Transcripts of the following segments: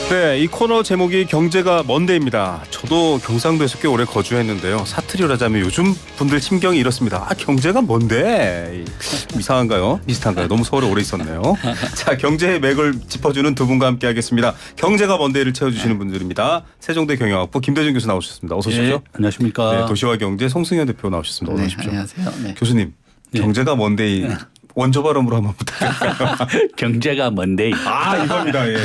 네, 이 코너 제목이 경제가 먼데입니다. 저도 경상도에서 꽤 오래 거주했는데요. 사투리로 하자면 요즘 분들 심경이 이렇습니다. 경제가 뭔데? 이상한가요? 비슷한가요? 너무 서울에 오래 있었네요. 자, 경제의 맥을 짚어주는 두 분과 함께 하겠습니다. 경제가 먼데를 채워주시는 분들입니다. 세종대 경영학부 김대중 교수 나오셨습니다. 어서 오십시오. 네, 안녕하십니까. 네, 도시와 경제 송승현 대표 나오셨습니다. 어서 오십시오. 안녕하세요. 네. 교수님, 경제가 먼데 원조 발음으로 한번 부탁드릴까요? 경제가 뭔데? 이겁니다. 예.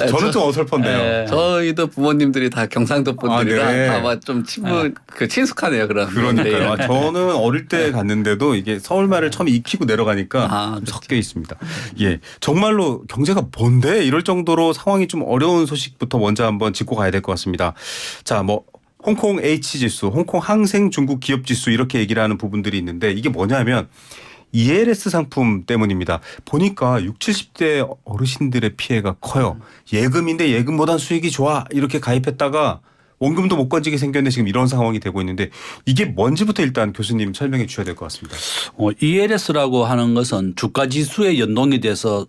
저는 좀 어설펐네요. 저희도 부모님들이 다 경상도 분들이라 네. 아마 좀 친숙하네요. 그런. 그러니까요. 저는 어릴 때 갔는데도 이게 서울말을 처음 익히고 내려가니까 좀 섞여 있습니다. 예, 정말로 경제가 뭔데 이럴 정도로 상황이 좀 어려운 소식부터 먼저 한번 짚고 가야 될 것 같습니다. 자, 홍콩 H지수, 홍콩 항생 중국 기업지수 이렇게 얘기를 하는 부분들이 있는데 이게 뭐냐면 ELS 상품 때문입니다. 보니까 60, 70대 어르신들의 피해가 커요. 예금인데 예금보단 수익이 좋아 이렇게 가입했다가 원금도 못 건지게 생겼네 지금 이런 상황이 되고 있는데 이게 뭔지부터 일단 교수님 설명해 주셔야 될 것 같습니다. ELS라고 하는 것은 주가 지수에 연동이 돼서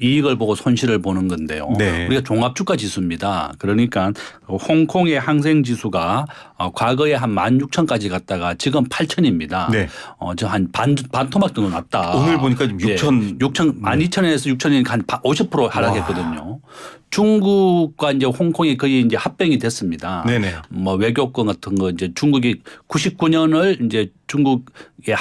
이익을 보고 손실을 보는 건데요. 네. 우리가 종합주가 지수입니다. 그러니까 홍콩의 항생 지수가 과거에 한 16,000까지 갔다가 지금 8,000입니다. 네. 저 한 반토막 정도 났다. 오늘 보니까 6,000. 12,000에서 6,000이 한 50% 하락했거든요. 중국과 이제 홍콩이 거의 이제 합병이 됐습니다. 네네. 외교권 같은 거 이제 중국이 99년을 이제 중국의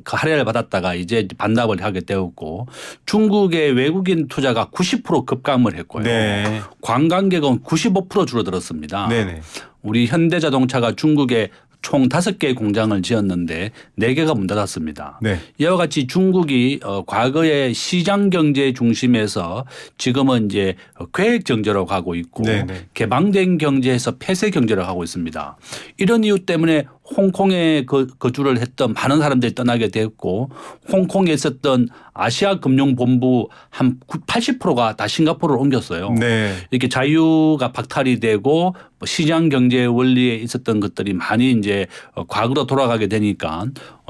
할애를 받았다가 이제 반납을 하게 되었고 중국의 외국인 투자가 90% 급감을 했고요. 네. 관광객은 95% 줄어들었습니다. 네네. 우리 현대자동차가 중국에 총 5개의 공장을 지었는데 4개가 문 닫았습니다. 네. 이와 같이 중국이 과거에 시장 경제 중심에서 지금은 이제 계획 경제로 가고 있고 네네. 개방된 경제에서 폐쇄 경제로 가고 있습니다. 이런 이유 때문에 홍콩에 거주를 했던 많은 사람들이 떠나게 됐고 홍콩에 있었던 아시아 금융본부 한 80%가 다 싱가포르로 옮겼어요. 네. 이렇게 자유가 박탈이 되고 시장 경제 원리에 있었던 것들이 많이 이제 과거로 돌아가게 되니까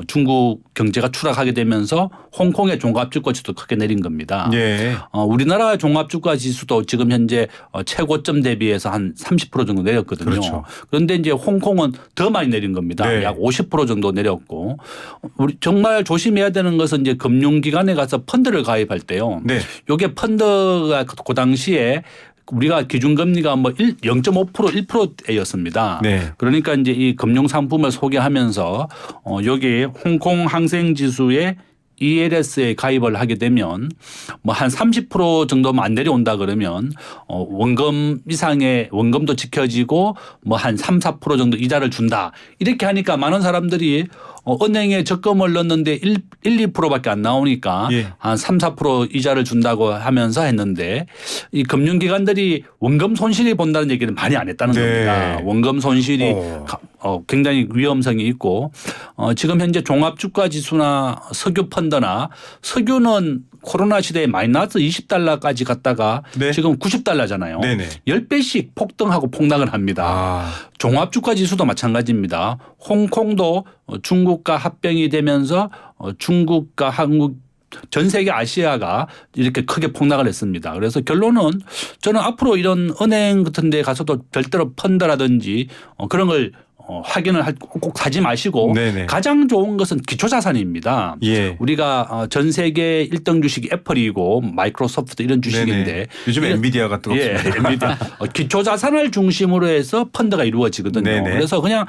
중국 경제가 추락하게 되면서 홍콩의 종합주가 지수도 크게 내린 겁니다. 예. 우리나라 종합주가 지수도 지금 현재 최고점 대비해서 한 30% 정도 내렸거든요. 그렇죠. 그런데 이제 홍콩은 더 많이 내린 겁니다. 네. 약 50% 정도 내렸고 우리 정말 조심해야 되는 것은 이제 금융기관에 가서 펀드를 가입할 때요. 네. 요게 펀드가 그 당시에 우리가 기준금리가 0.5% 1%였습니다. 네. 그러니까 이제 이 금융상품을 소개하면서 여기 홍콩 항생지수의 ELS에 가입을 하게 되면 한 30% 정도만 안 내려온다 그러면 원금 이상의 원금도 지켜지고 한 3, 4% 정도 이자를 준다. 이렇게 하니까 많은 사람들이 은행에 적금을 넣었는데 1, 2%밖에 안 나오니까 예. 한 3, 4% 이자를 준다고 하면서 했는데 이 금융기관들이 원금 손실이 본다는 얘기는 많이 안 했다는 네. 겁니다. 원금 손실이 굉장히 위험성이 있고 지금 현재 종합주가지수나 석유 펀드나 석유는 코로나 시대에 마이너스 20달러까지 갔다가 네. 지금 90달러잖아요. 네네. 10배씩 폭등하고 폭락을 합니다. 종합주가지수도 마찬가지입니다. 홍콩도 중국과 합병이 되면서 중국과 한국 전 세계 아시아가 이렇게 크게 폭락을 했습니다. 그래서 결론은 저는 앞으로 이런 은행 같은 데 가서도 별도로 펀드라든지 그런 걸 확인을 꼭 사지 마시고 네네. 가장 좋은 것은 기초자산입니다. 예. 우리가 전 세계 1등 주식이 애플이고 마이크로소프트 이런 주식인데 네네. 요즘 엔비디아가 뜨겁습니다. 예, 엔비디아. 기초자산을 중심으로 해서 펀드가 이루어지거든요. 네네. 그래서 그냥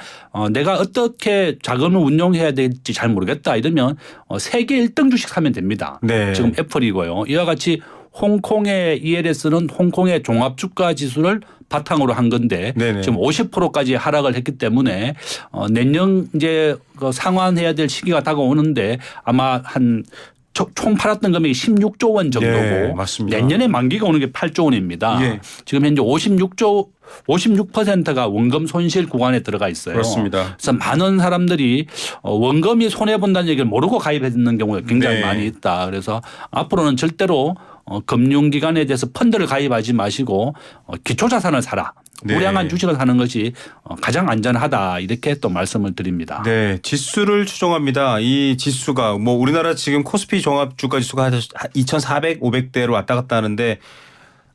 내가 어떻게 자금을 운용해야 될지 잘 모르겠다 이러면 세계 1등 주식 사면 됩니다. 네. 지금 애플이고요. 이와 같이 홍콩의 ELS는 홍콩의 종합주가 지수를 바탕으로 한 건데 네네. 지금 50%까지 하락을 했기 때문에 내년 이제 상환해야 될 시기가 다가오는데 아마 총 팔았던 금액이 16조 원 정도고 예, 맞습니다. 내년에 만기가 오는 게 8조 원입니다. 예. 지금 현재 56%가 원금 손실 구간에 들어가 있어요. 그렇습니다. 그래서 많은 사람들이 원금이 손해본다는 얘기를 모르고 가입했는 경우가 굉장히 네. 많이 있다. 그래서 앞으로는 절대로 금융기관에 대해서 펀드를 가입하지 마시고 기초자산을 사라. 네. 우량한 주식을 사는 것이 가장 안전하다 이렇게 또 말씀을 드립니다. 네, 지수를 추정합니다. 이 지수가 우리나라 지금 코스피 종합주가지수가 2,400, 500대로 왔다 갔다 하는데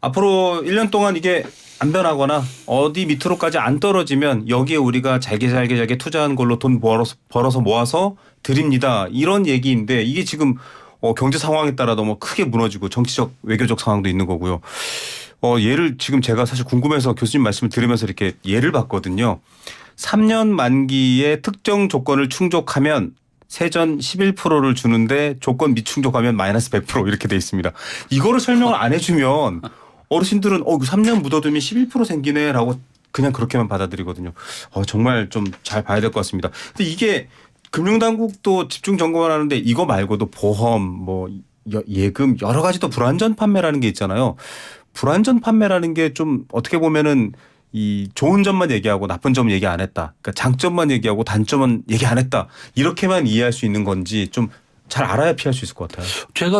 앞으로 1년 동안 이게 안 변하거나 어디 밑으로까지 안 떨어지면 여기에 우리가 잘게 투자한 걸로 돈 벌어서 모아서 드립니다. 이런 얘기인데 이게 지금 경제 상황에 따라 너무 크게 무너지고 정치적 외교적 상황도 있는 거고요. 예를 지금 제가 사실 궁금해서 교수님 말씀을 들으면서 이렇게 예를 봤거든요. 3년 만기에 특정 조건을 충족하면 세전 11%를 주는데 조건 미충족하면 마이너스 100% 이렇게 돼 있습니다. 이거를 설명을 안 해주면 어르신들은 3년 묻어두면 11% 생기네라고 그냥 그렇게만 받아들이거든요. 정말 좀 잘 봐야 될 것 같습니다. 근데 이게 금융당국도 집중 점검을 하는데 이거 말고도 보험, 뭐 예금 여러 가지 또 불안전 판매라는 게 있잖아요. 불안전 판매라는 게 좀 어떻게 보면은 이 좋은 점만 얘기하고 나쁜 점 얘기 안 했다. 그러니까 장점만 얘기하고 단점은 얘기 안 했다. 이렇게만 이해할 수 있는 건지 좀 잘 알아야 피할 수 있을 것 같아요.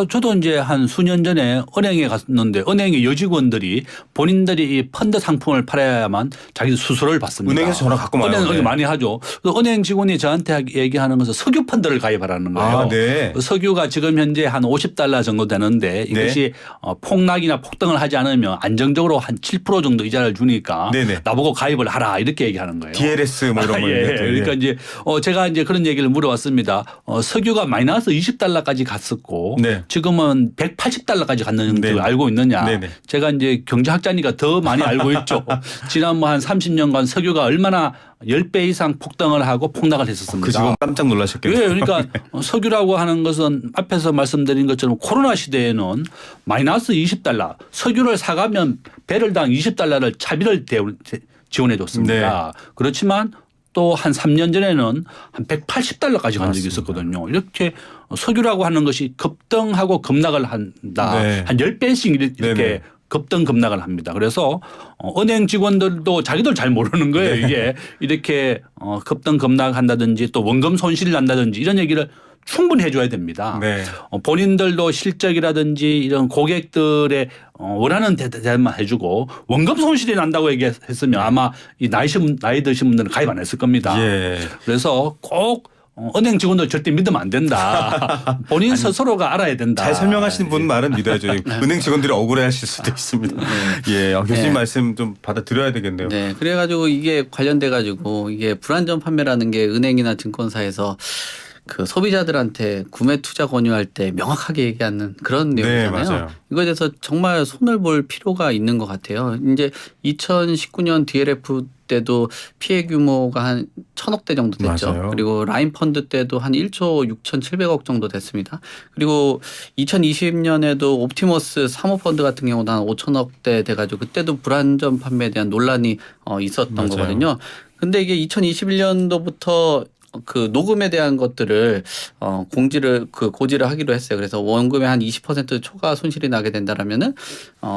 저도 이제 한 수년 전에 은행에 갔는데 은행의 여직원들이 본인들이 이 펀드 상품을 팔아야만 자기 수수료를 받습니다. 은행에서 전화 갖고 와요. 은행 많이 하죠. 은행 직원이 저한테 얘기하는 것은 석유 펀드를 가입하라는 거예요. 네. 석유가 지금 현재 한 $50 정도 되는데 이것이 폭락이나 폭등을 하지 않으면 안정적으로 한 7% 정도 이자를 주니까 네네. 나보고 가입을 하라 이렇게 얘기하는 거예요. DLS 뭐 이런 거. 예. 그러니까 이제 제가 이제 그런 얘기를 물어봤습니다. 석유가 마이너스 $20까지 갔었고 네. 지금은 $180까지 갔는 줄 알고 있느냐. 네네. 제가 이제 경제학자니까 더 많이 알고 있죠. 지난 뭐 한 30년간 석유가 얼마나 10배 이상 폭등을 하고 폭락을 했었습니다. 그 지금 깜짝 놀라셨겠네요. 예, 그러니까 석유라고 하는 것은 앞에서 말씀드린 것처럼 코로나 시대에는 마이너스 $20 석유를 사가면 배럴당 $20를 차비를 지원해 줬습니다. 네. 그렇지만 또 한 3년 전에는 한 $180까지 간 적이 있었거든요. 이렇게 석유라고 하는 것이 급등하고 급락을 한다. 네. 한 10배씩 이렇게 네네. 급등 급락을 합니다. 그래서 은행 직원들도 자기들 잘 모르는 거예요. 네. 이게 이렇게 급등 급락한다든지 또 원금 손실이 난다든지 이런 얘기를 충분히 해줘야 됩니다. 네. 본인들도 실적이라든지 이런 고객들의 원하는 대답만 해주고 원금 손실이 난다고 얘기했으면 아마 이 나이 드신 분들은 가입 안 했을 겁니다. 예. 그래서 꼭 은행 직원들 절대 믿으면 안 된다. 본인 스스로가 알아야 된다. 잘 설명하시는 분 말은 믿어야죠. 은행 직원들이 억울해하실 수도 있습니다. 예, 교수님 말씀 좀 받아들여야 되겠네요. 네, 그래가지고 이게 관련돼가지고 이게 불안전 판매라는 게 은행이나 증권사에서 그 소비자들한테 구매 투자 권유할 때 명확하게 얘기하는 그런 내용이잖아요. 맞아요. 이거에 대해서 정말 손을 볼 필요가 있는 것 같아요. 이제 2019년 DLF 때도 피해 규모가 한 1,000억대 정도 됐죠. 맞아요. 그리고 라인 펀드 때도 한 1조 6,700억 정도 됐습니다. 그리고 2020년에도 옵티머스 사모펀드 같은 경우도 한 5,000억대 돼가지고 그때도 불안전 판매에 대한 논란이 있었던 맞아요. 거거든요. 근데 이게 2021년도부터 그 녹음에 대한 것들을 고지를 하기로 했어요. 그래서 원금의 한 20% 초과 손실이 나게 된다라면은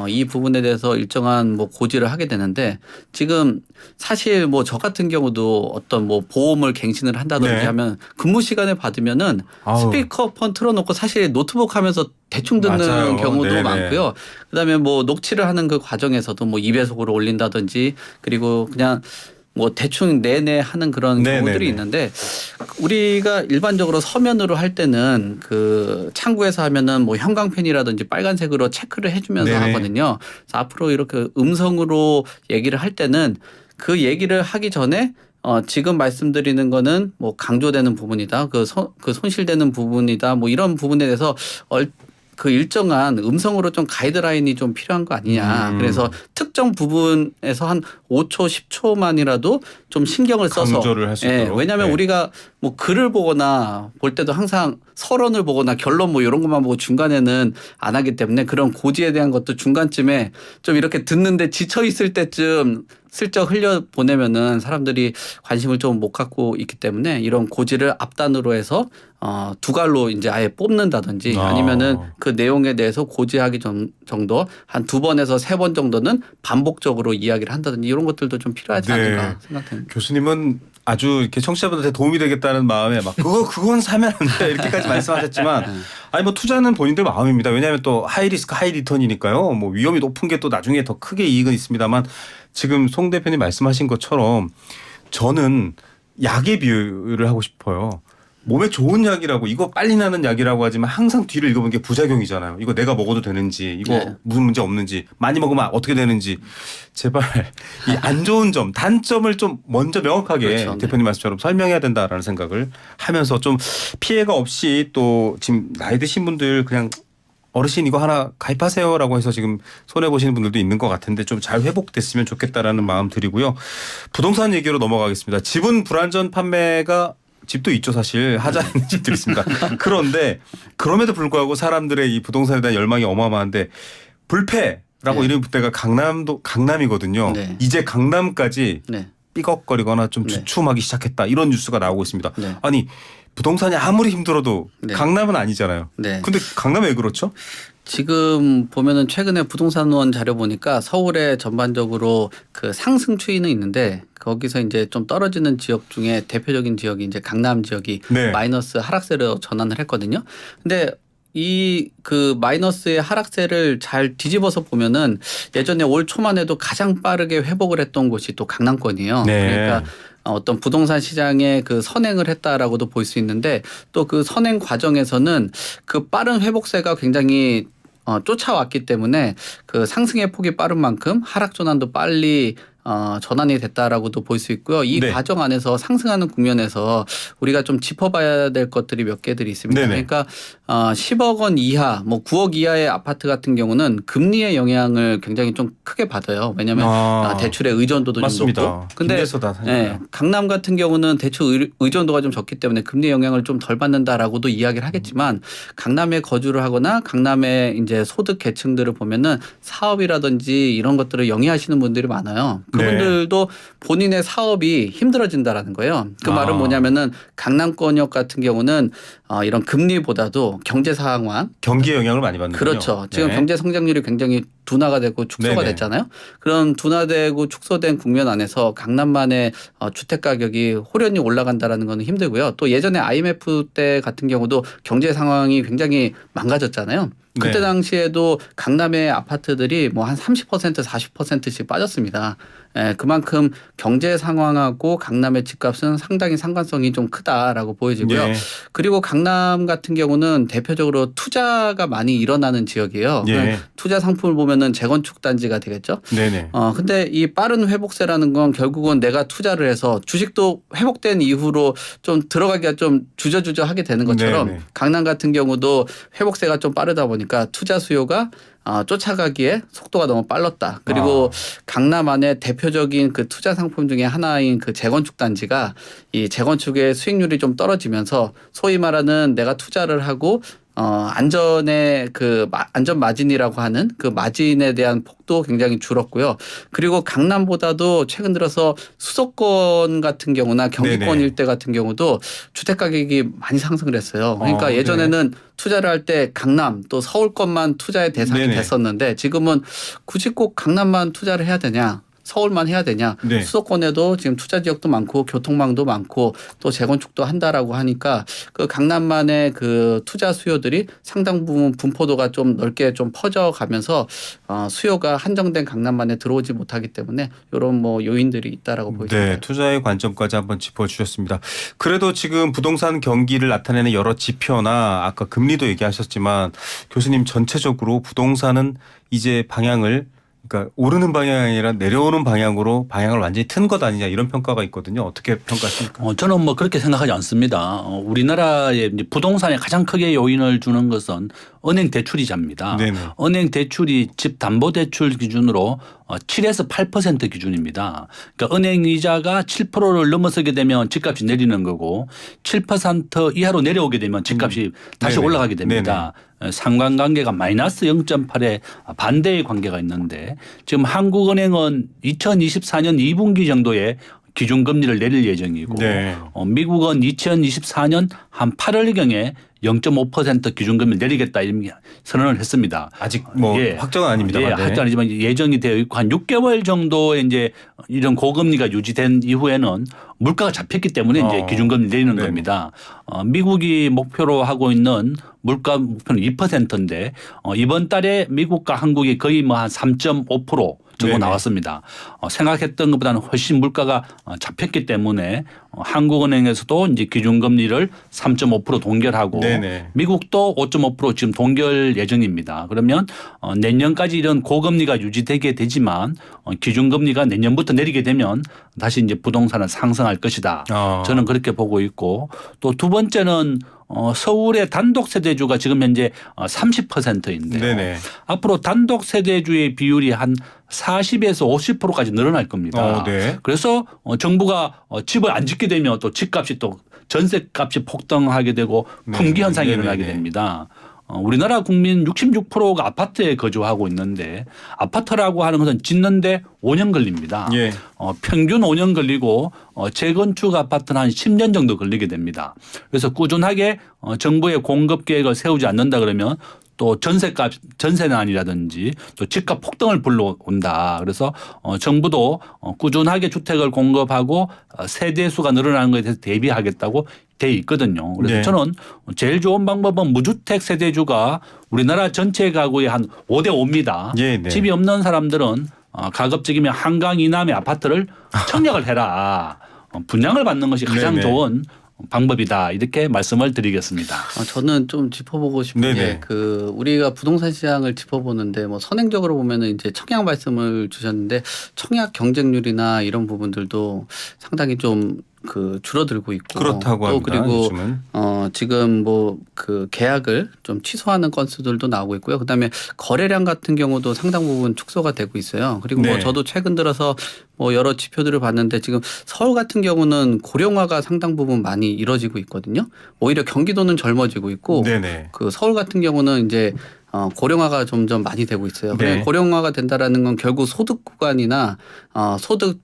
이 부분에 대해서 일정한 뭐 고지를 하게 되는데 지금 사실 뭐 저 같은 경우도 어떤 뭐 보험을 갱신을 한다든지 네. 하면 근무 시간에 받으면은 스피커폰 틀어놓고 사실 노트북 하면서 대충 듣는 맞아요. 경우도 네네. 많고요. 그다음에 뭐 녹취를 하는 그 과정에서도 뭐 2배속으로 올린다든지 그리고 그냥 뭐 대충 내내 하는 그런 경우들이 있는데 우리가 일반적으로 서면으로 할 때는 그 창구에서 하면은 뭐 형광펜이라든지 빨간색으로 체크를 해주면서 네네. 하거든요. 그래서 앞으로 이렇게 음성으로 얘기를 할 때는 그 얘기를 하기 전에 지금 말씀드리는 거는 뭐 강조되는 부분이다. 그 손실되는 부분이다. 뭐 이런 부분에 대해서 그 일정한 음성으로 좀 가이드라인이 좀 필요한 거 아니냐. 그래서 특정 부분에서 한 5초, 10초만이라도 좀 신경을 써서 강조를 할 수 있도록. 왜냐하면 네. 우리가 뭐 글을 보거나 볼 때도 항상 서론을 보거나 결론 뭐 이런 것만 보고 중간에는 안 하기 때문에 그런 고지에 대한 것도 중간쯤에 좀 이렇게 듣는데 지쳐 있을 때쯤 슬쩍 흘려 보내면은 사람들이 관심을 좀 못 갖고 있기 때문에 이런 고지를 앞단으로 해서 두 갈로 이제 아예 뽑는다든지 아니면은 그 내용에 대해서 고지하기 정도 한 2번에서 3번 정도는 반복적으로 이야기를 한다든지 이런 것들도 좀 필요하지 않을까 생각됩니다. 교수님은 아주 이렇게 청취자분들한테 도움이 되겠다는 마음에 막 그건 사면 안 돼 이렇게까지 말씀하셨지만 아니 뭐 투자는 본인들 마음입니다. 왜냐하면 또 하이 리스크 하이 리턴이니까요. 뭐 위험이 높은 게 또 나중에 더 크게 이익은 있습니다만 지금 송 대표님 말씀하신 것처럼 저는 약의 비유를 하고 싶어요. 몸에 좋은 약이라고 이거 빨리 나는 약이라고 하지만 항상 뒤를 읽어보는 게 부작용이잖아요. 이거 내가 먹어도 되는지 이거 네. 무슨 문제 없는지 많이 먹으면 어떻게 되는지 제발 이 안 좋은 점 단점을 좀 먼저 명확하게 그렇죠. 네. 대표님 말씀처럼 설명해야 된다라는 생각을 하면서 좀 피해가 없이 또 지금 나이 드신 분들 그냥 어르신 이거 하나 가입하세요라고 해서 지금 손해보시는 분들도 있는 것 같은데 좀 잘 회복됐으면 좋겠다라는 마음 드리고요. 부동산 얘기로 넘어가겠습니다. 지분 불안전 판매가 집도 있죠 사실 하자 있는 집도 있습니다. 그런데 그럼에도 불구하고 사람들의 이 부동산에 대한 열망이 어마어마한데 불패라고 네. 이름 붙대가 강남이거든요. 네. 이제 강남까지 네. 삐걱거리거나 좀 네. 주춤하기 시작했다 이런 뉴스가 나오고 있습니다. 네. 아니 부동산이 아무리 힘들어도 네. 강남은 아니잖아요. 네. 근데 강남에 왜 그렇죠? 지금 보면은 최근에 부동산원 자료 보니까 서울에 전반적으로 그 상승 추이는 있는데 거기서 이제 좀 떨어지는 지역 중에 대표적인 지역이 이제 강남 지역이 네. 마이너스 하락세로 전환을 했거든요. 근데 이 그 마이너스의 하락세를 잘 뒤집어서 보면은 예전에 올 초만 해도 가장 빠르게 회복을 했던 곳이 또 강남권이에요. 네. 그러니까 어떤 부동산 시장에 그 선행을 했다라고도 볼 수 있는데 또 그 선행 과정에서는 그 빠른 회복세가 굉장히 쫓아왔기 때문에 그 상승의 폭이 빠른 만큼 하락 전환도 빨리 전환이 됐다라고도 볼 수 있고요. 이 네. 과정 안에서 상승하는 국면에서 우리가 좀 짚어봐야 될 것들이 몇 개들이 있습니다. 네네. 그러니까 10억 원 이하, 뭐 9억 이하의 아파트 같은 경우는 금리의 영향을 굉장히 좀 크게 받아요. 왜냐하면 대출의 의존도도 맞습니다. 좀 높고. 근데 김대에서 다 네, 강남 같은 경우는 대출 의존도가 좀 적기 때문에 금리 영향을 좀 덜 받는다라고도 이야기를 하겠지만 강남에 거주를 하거나 강남의 이제 소득 계층들을 보면은 사업이라든지 이런 것들을 영위하시는 분들이 많아요. 그분들도 본인의 사업이 힘들어진다라는 거예요. 그 말은 뭐냐면은 강남권역 같은 경우는 이런 금리보다도 경제 상황, 경기에 영향을 많이 받는군요. 그렇죠. 지금 네. 경제 성장률이 굉장히 둔화가 되고 축소가 네네. 됐잖아요. 그런 둔화되고 축소된 국면 안에서 강남만의 주택 가격이 호련히 올라간다라는 거는 힘들고요. 또 예전에 IMF 때 같은 경우도 경제 상황이 굉장히 망가졌잖아요. 그때 네. 당시에도 강남의 아파트들이 뭐 한 30% 40%씩 빠졌습니다. 그만큼 경제 상황하고 강남의 집값은 상당히 상관성이 좀 크다라고 보여지고요. 예. 그리고 강남 같은 경우는 대표적으로 투자가 많이 일어나는 지역이에요. 예. 투자 상품을 보면은 재건축 단지가 되겠죠. 네네. 근데 이 빠른 회복세라는 건 결국은 내가 투자를 해서 주식도 회복된 이후로 좀 들어가기가 좀 주저주저 하게 되는 것처럼 네네. 강남 같은 경우도 회복세가 좀 빠르다 보니까 투자 수요가 쫓아가기에 속도가 너무 빨랐다. 그리고 강남 안에 대표적인 그 투자 상품 중에 하나인 그 재건축 단지가 이 재건축의 수익률이 좀 떨어지면서 소위 말하는 내가 투자를 하고 안전의 그 안전 마진이라고 하는 그 마진에 대한 폭도 굉장히 줄었고요. 그리고 강남보다도 최근 들어서 수도권 같은 경우나 경기권 네네. 일대 같은 경우도 주택 가격이 많이 상승을 했어요. 그러니까 네. 예전에는 투자를 할 때 강남 또 서울권만 투자의 대상이 네네. 됐었는데 지금은 굳이 꼭 강남만 투자를 해야 되냐? 서울만 해야 되냐? 네. 수도권에도 지금 투자 지역도 많고 교통망도 많고 또 재건축도 한다라고 하니까 그 강남만의 그 투자 수요들이 상당 부분 분포도가 좀 넓게 좀 퍼져가면서 수요가 한정된 강남만에 들어오지 못하기 때문에 이런 뭐 요인들이 있다라고 보입니다. 네, 투자의 관점까지 한번 짚어주셨습니다. 그래도 지금 부동산 경기를 나타내는 여러 지표나 아까 금리도 얘기하셨지만 교수님 전체적으로 부동산은 이제 방향을 그러니까 오르는 방향이 아니라 내려오는 방향으로 방향을 완전히 튼 것 아니냐 이런 평가가 있거든요. 어떻게 평가하십니까? 저는 뭐 그렇게 생각하지 않습니다. 우리나라의 이제 부동산에 가장 크게 요인을 주는 것은 은행 대출이자입니다. 네네. 은행 대출이 집 담보 대출 기준으로 7에서 8% 기준입니다. 그러니까 은행 이자가 7%를 넘어서게 되면 집값이 내리는 거고 7% 이하로 내려오게 되면 집값이 다시 네네. 올라가게 됩니다. 상관관계가 마이너스 0.8의 반대의 관계가 있는데 지금 한국은행은 2024년 2분기 정도에 기준금리를 내릴 예정이고 네. 미국은 2024년 한 8월경에 0.5% 기준금리 내리겠다 이런 선언을 했습니다. 아직 뭐 확정은 아닙니다. 예, 확정 아니지만 예정이 되어 있고 한 6개월 정도의 이제 이런 고금리가 유지된 이후에는 물가가 잡혔기 때문에 이제 기준금리 내리는 네네. 겁니다. 미국이 목표로 하고 있는 물가 목표는 2%인데 이번 달에 미국과 한국이 거의 뭐 한 3.5% 정보 네네. 나왔습니다. 생각했던 것보다는 훨씬 물가가 잡혔기 때문에 한국은행에서도 이제 기준금리를 3.5% 동결하고 네네. 미국도 5.5% 지금 동결 예정입니다. 그러면 내년까지 이런 고금리가 유지되게 되지만 기준금리가 내년부터 내리게 되면 다시 이제 부동산은 상승할 것이다. 저는 그렇게 보고 있고 또 두 번째는 서울의 단독 세대주가 지금 현재 30%인데요. 네네. 앞으로 단독 세대주의 비율이 한 40에서 50%까지 늘어날 겁니다. 네. 그래서 정부가 집을 안 짓게 되면 또 집값이 또 전세값이 폭등하게 되고 품귀 현상이 네네네. 일어나게 됩니다. 우리나라 국민 66%가 아파트에 거주하고 있는데 아파트라고 하는 것은 짓는데 5년 걸립니다. 예. 평균 5년 걸리고 재건축 아파트는 한 10년 정도 걸리게 됩니다. 그래서 꾸준하게 정부의 공급 계획을 세우지 않는다 그러면 또 전세난이라든지 또 집값 폭등을 불러온다. 그래서 정부도 꾸준하게 주택을 공급하고 세대 수가 늘어나는 것에 대해서 대비하겠다고 돼 있거든요. 그래서 네. 저는 제일 좋은 방법은 무주택 세대주가 우리나라 전체 가구의 한 5대 5입니다. 예, 네. 집이 없는 사람들은 가급적이면 한강 이남의 아파트를 청약을 해라. 분양을 받는 것이 가장 네네. 좋은 방법이다. 이렇게 말씀을 드리겠습니다. 저는 좀 짚어보고 싶은 네네. 게 우리가 부동산 시장을 짚어보는데 뭐 선행적으로 보면은 이제 청약 말씀을 주셨는데 청약 경쟁률이나 이런 부분들도 상당히 좀 줄어들고 있고 그렇다고 또 합니다. 그리고 요즘은. 지금 뭐 계약을 좀 취소하는 건수들도 나오고 있고요. 그다음에 거래량 같은 경우도 상당 부분 축소가 되고 있어요. 그리고 네. 뭐 저도 최근 들어서 뭐 여러 지표들을 봤는데 지금 서울 같은 경우는 고령화가 상당 부분 많이 이뤄지고 있거든요. 오히려 경기도는 젊어지고 있고 네네. 서울 같은 경우는 이제 고령화가 점점 많이 되고 있어요. 네. 고령화가 된다라는 건 결국 소득 구간이나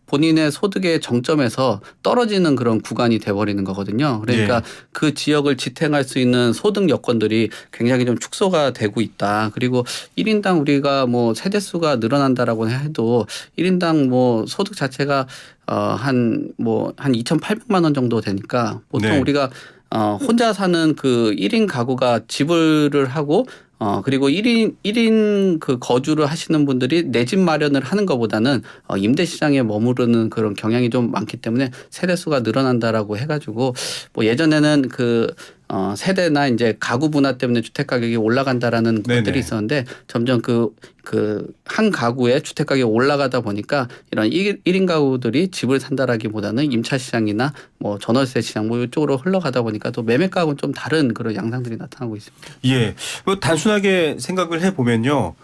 본인의 소득의 정점에서 떨어지는 그런 구간이 돼버리는 거거든요. 그러니까 그 지역을 지탱할 수 있는 소득 여건들이 굉장히 좀 축소가 되고 있다. 그리고 1인당 우리가 뭐 세대수가 늘어난다라고 해도 1인당 뭐 소득 자체가 한 2,800만 원 정도 되니까 보통 네. 우리가 혼자 사는 그 1인 가구가 지불을 하고 그리고 1인 거주를 하시는 분들이 내 집 마련을 하는 것보다는 임대 시장에 머무르는 그런 경향이 좀 많기 때문에 세대수가 늘어난다라고 해가지고 뭐 예전에는 세대나 이제 가구 분화 때문에 주택 가격이 올라간다라는 네네. 것들이 있었는데 점점 한 가구의 주택 가격이 올라가다 보니까 이런 1인 가구들이 집을 산다라기보다는 임차 시장이나 뭐 전월세 시장 뭐 이쪽으로 흘러가다 보니까 또 매매가하고는 좀 다른 그런 양상들이 나타나고 있습니다. 예. 뭐 단순하게 생각을 해 보면요.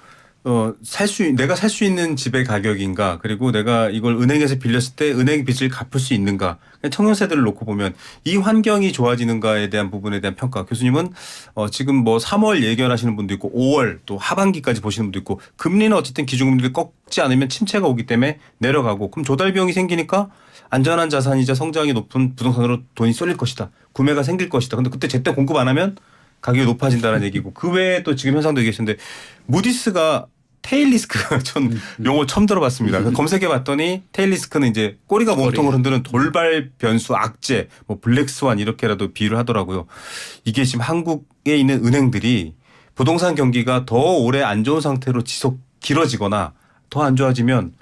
내가 살 수 있는 집의 가격인가, 그리고 내가 이걸 은행에서 빌렸을 때 은행 빚을 갚을 수 있는가, 청년 세대를 놓고 보면 이 환경이 좋아지는가에 대한 부분에 대한 평가. 교수님은 지금 뭐 3월 예견하시는 분도 있고 5월 또 하반기까지 보시는 분도 있고, 금리는 어쨌든 기준금리를 꺾지 않으면 침체가 오기 때문에 내려가고, 그럼 조달 비용이 생기니까 안전한 자산이자 성장이 높은 부동산으로 돈이 쏠릴 것이다. 구매가 생길 것이다. 근데 그때 제때 공급 안 하면 가격이 높아진다는 얘기고, 그 외에 또 지금 현상도 얘기하시는데 무디스가 테일리스크 전 용어 처음 들어봤습니다. 검색해 봤더니 테일리스크는 이제 꼬리가 몸통을 흔드는 돌발 변수, 악재, 뭐 블랙스완 이렇게라도 비유를 하더라고요. 이게 지금 한국에 있는 은행들이 부동산 경기가 더 오래 안 좋은 상태로 길어지거나 더 안 좋아지면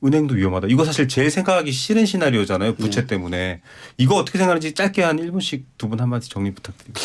은행도 위험하다. 이거 사실 제일 생각하기 싫은 시나리오잖아요. 부채 때문에. 이거 어떻게 생각하는지 짧게 한 1분씩 두 분 한마디 정리 부탁드립니다.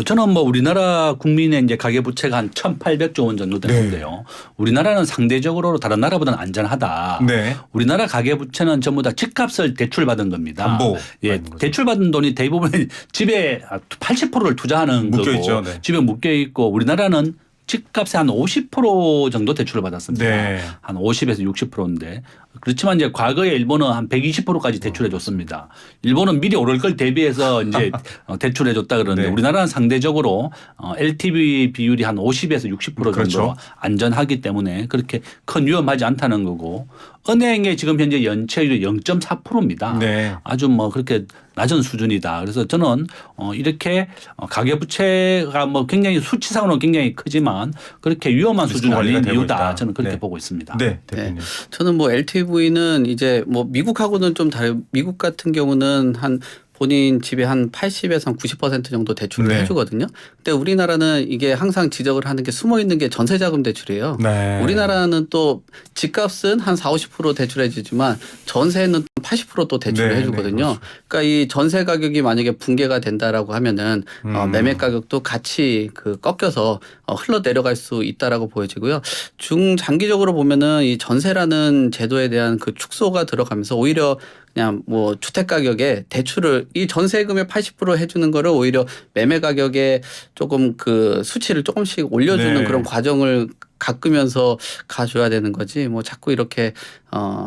저는 뭐 우리나라 국민의 이제 가계 부채가 한 1,800조 원 정도 되는데요. 우리나라는 상대적으로 다른 나라보다는 안전하다. 네. 우리나라 가계 부채는 전부 다 집값을 대출받은 겁니다. 담보. 예, 대출받은 돈이 대부분 집에 80%를 투자하는 묶여 거고 있죠. 네. 집에 묶여 있고, 우리나라는 집값의 한 50% 정도 대출을 받았습니다. 네. 한 50에서 60%인데 그렇지만 이제 과거에 일본은 한 120%까지 대출해 줬습니다. 일본은 미리 오를 걸 대비해서 이제 대출해 줬다 그러는데 네. 우리나라는 상대적으로 LTV 비율이 한 50에서 60% 정도 그렇죠. 안전하기 때문에 그렇게 큰 위험하지 않다는 거고, 은행의 지금 현재 연체율이 0.4%입니다. 네. 아주 뭐 그렇게 낮은 수준이다. 그래서 저는 이렇게 가계부채가 뭐 굉장히 수치상으로는 굉장히 크지만 그렇게 위험한 수준이 아닌 되고 이유다. 있다. 저는 그렇게 네. 보고 있습니다. 네, 대표님. 저는 뭐 LTV는 이제 뭐 미국하고는 좀 미국 같은 경우는 한 본인 집에 한 80에서 90% 정도 대출을 네. 해주거든요. 근데 우리나라는 이게 항상 지적을 하는 게 숨어 있는 게 전세자금 대출이에요. 네. 우리나라는 또 집값은 한 40-50% 대출해주지만 전세는 80% 대출을 네, 해주거든요. 네, 그렇죠. 그러니까 이 전세 가격이 만약에 붕괴가 된다라고 하면은 매매 가격도 같이 그 꺾여서 흘러 내려갈 수 있다라고 보여지고요. 중장기적으로 보면은 이 전세라는 제도에 대한 그 축소가 들어가면서 오히려 그냥 뭐 주택 가격에 대출을 이 전세금의 80% 해주는 거를 오히려 매매 가격에 조금 그 수치를 조금씩 올려주는 네. 그런 과정을 가꾸면서 가줘야 되는 거지 뭐 자꾸 이렇게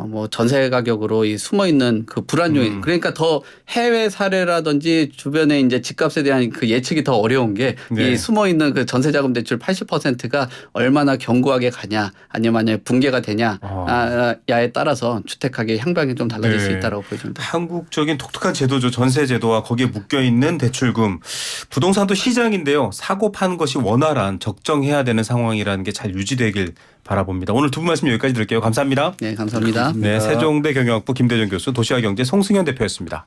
뭐 전세 가격으로 이 숨어 있는 그 불안 요인 그러니까 더 해외 사례라든지 주변에 이제 집값에 대한 그 예측이 더 어려운 게 이 네. 숨어 있는 그 전세 자금 대출 80%가 얼마나 견고하게 가냐 아니면 만약에 붕괴가 되냐야에 따라서 주택 가격 향방이 좀 달라질 수 네. 있다라고 보여집니다. 한국적인 독특한 제도죠. 전세 제도와 거기에 묶여 있는 대출금. 부동산도 시장인데요. 사고 파는 것이 원활한 적정해야 되는 상황이라는 게 잘 유지되길 바라봅니다. 오늘 두 분 말씀 여기까지 드릴게요. 감사합니다. 네, 감사합니다. 네, 세종대 경영학부 김대중 교수, 도시화경제 송승현 대표였습니다.